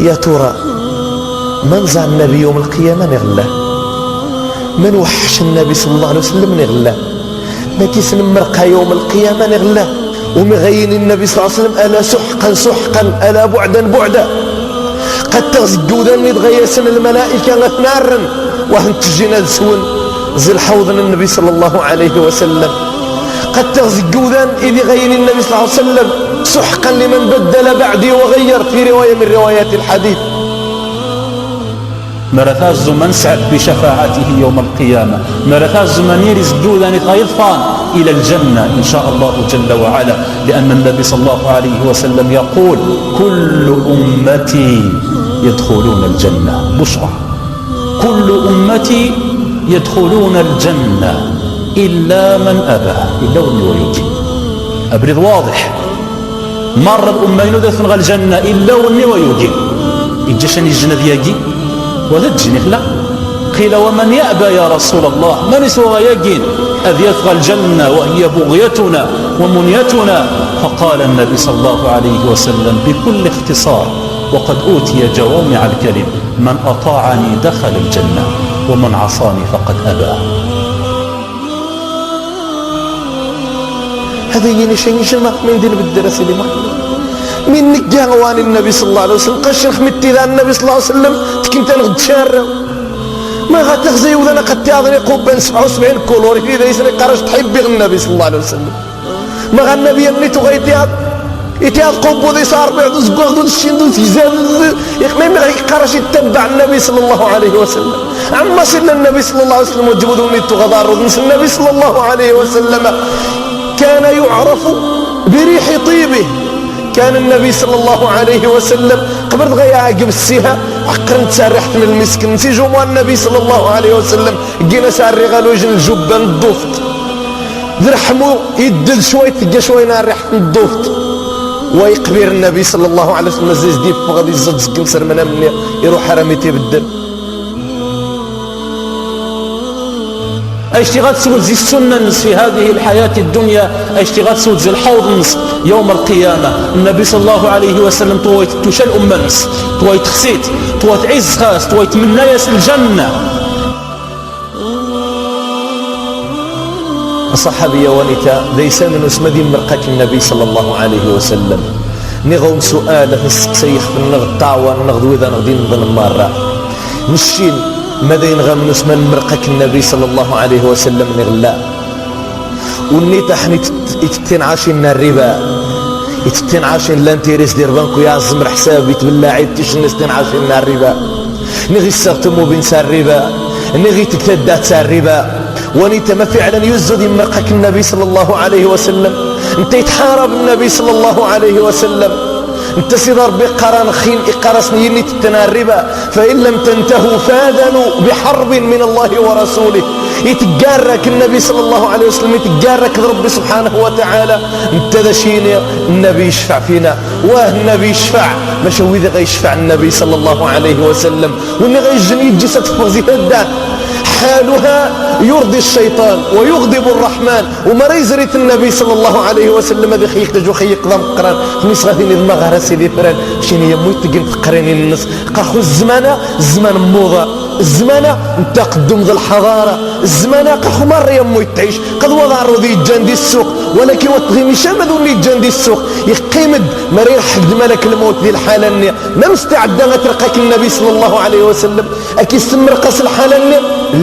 يا ترى من زع النبي يوم القيامة نغلاه، من وحش النبي صلى الله عليه وسلم نغلاه، ما كيسن مرقى يوم القيامة نغلاه، ومغين النبي صلى الله عليه وسلم ألا سحقا سحقا ألا بعدا بعدا. قد تغزي الجودان يتغيسن الملائكة نارا وهن تجينا سون زي الحوض النبي صلى الله عليه وسلم. قد تغزي الجودان إذ غين النبي صلى الله عليه وسلم سحقا لمن بدل بعدي وغير في رواية من روايات الحديث. مرثاز من سعد بشفاعته يوم القيامة، مرثاز من يرز جودا يتغيظفان إلى الجنة إن شاء الله جل وعلا، لأن النبي صلى الله عليه وسلم يقول كل أمتي يدخلون الجنة، بشرى كل أمتي يدخلون الجنة إلا من أبى، إلا من ويجي أبرد واضح مرة الأمين دخل الجنة إلا من ويجي إجاشني الجنة دياجي ولا تجيني لا قيل ومن يأبى يا رسول الله، من يسوى يجين أذ يدخل الجنة وهي بغيتنا ومنيتنا؟ فقال النبي صلى الله عليه وسلم بكل اختصار وقد أوتي جوامع الكلم من أطاعني دخل الجنة ومن عصاني فقد أبى. هذا ينشين شمع من دين بالدرس اللي من نجاوان النبي صلى الله عليه وسلم قشرخ متذا النبي صلى الله عليه وسلم كنت نغد شارة ما غتغزي وذا قد تعضني قوبا 77 كولوري إذا يسني قرش تحب النبي صلى الله عليه وسلم ما غا النبي يمني تغيت يتياض قوب وذي صار بيعدو زقوغ دو الشين دو تيزان يقمي من غيك قرش يتبع النبي صلى الله عليه وسلم عما سن النبي صلى الله عليه وسلم وجبدو نيتو غضار ونس النبي صلى الله عليه وسلم كان يعرف بريح طيبه. كان النبي صلى الله عليه وسلم قبل غيا عقب السيها عقرن تسرحت من المسك نسي جموع النبي صلى الله عليه وسلم جينا ساري غالو جن الجبان الضفت ذرحمو يدل شوي تلقى شوي نار ريحة الضفت ويقبير النبي صلى الله عليه وسلم زيز ديب غادي يزد زقنسر من مني يروح حرامي تيبدل. اشتغال سود زي السنة في هذه الحياة الدنيا، اشتغال سود زي الحوض نص يوم القيامة. النبي صلى الله عليه وسلم تويت تشل أمنس تويت خسيت تويت عز خاص تويت من نايس الجنة. الصحابية ونتا ليس من اسمدي مرقك النبي صلى الله عليه وسلم نغوم سؤال نسقسيخ في النغد طاوة النغد وإذا نغدين ضن مرة نشين ماذا ينغم نسمى مرقك النبي صلى الله عليه وسلم نغلا ونيتا حني يتنعاشين الربا يتنعاشين لانتيريس دير بانكو يعزم حساب يتبلع عيدتش الناس تنعاشين الربا نغي السغتمو بنسى الربا نغي تكتدات الربا ونيتا ما فعلا يزد مرقك النبي صلى الله عليه وسلم انت يتحارب النبي صلى الله عليه وسلم انت سيدار بقران خين اقرسني يلي تتناربا فإن لم تنتهوا فاذنوا بحرب من الله ورسوله. يتجارك النبي صلى الله عليه وسلم يتجارك ربي سبحانه وتعالى انت ذا شيني النبي يشفع فينا واه النبي يشفع مش هو ذا يشفع النبي صلى الله عليه وسلم وان غيجن يجسد فغزي هدا حالها يرضي الشيطان ويغضب الرحمن وما ريزريت النبي صلى الله عليه وسلم هذا خيق تجو خيق ضم قران خميس غادي ندمغ سيدي فران شيني يموت تقين تقريني النص قاخو الزمان موضه الزمانة انت قدم ذا الحضارة الزمانة قاخو مرة يموت تعيش قد وضع الرضي جاندي السوق ولكن وتغيمي شامد ولي جاندي السوق يقيمد مرير حق ملك الموت ذي الحالة النية ما مستعد غترقاك النبي صلى الله عليه وسلم اكي استمر قاس الحالة النية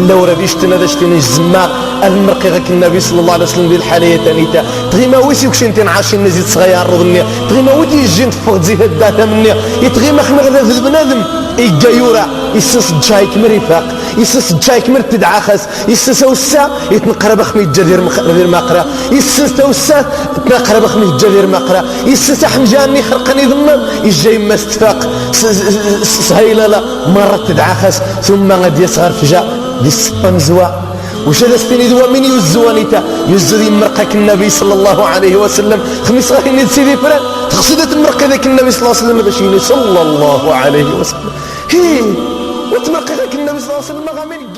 لو رديشتنا داشتنا الزماء المرقي غاك النبي صلى الله عليه وسلم ذي الحالة تانيتا تغيما ويسي وكشنتين عاشين نزيد صغير رضنية تغيما ودي يجين تفقد زي هداتا منية يتغيما خمغ ذا ذي بنادم إيجايورا يسس جايك مريفاق يسس جايك مرتد عاخس يسس وسا يتنقرب خمي جدير مقرا يسس توسا يتنقرب خمي جدير مقرا يسس حمجاني خرقني ذمم يجي ما استفاق سهيلة لا مرة تدعاخس ثم غادي يصغر فجاء دي السبان زوا وش هذا ستيني دوا من يزوانيتا يزدي مرقك النبي صلى الله عليه وسلم خميس غادي نسيدي فران تقصدت مرقك ذاك النبي صلى الله عليه وسلم باشيني صلى الله عليه وسلم هي وتمرقك النبي صلى الله عليه وسلم غامل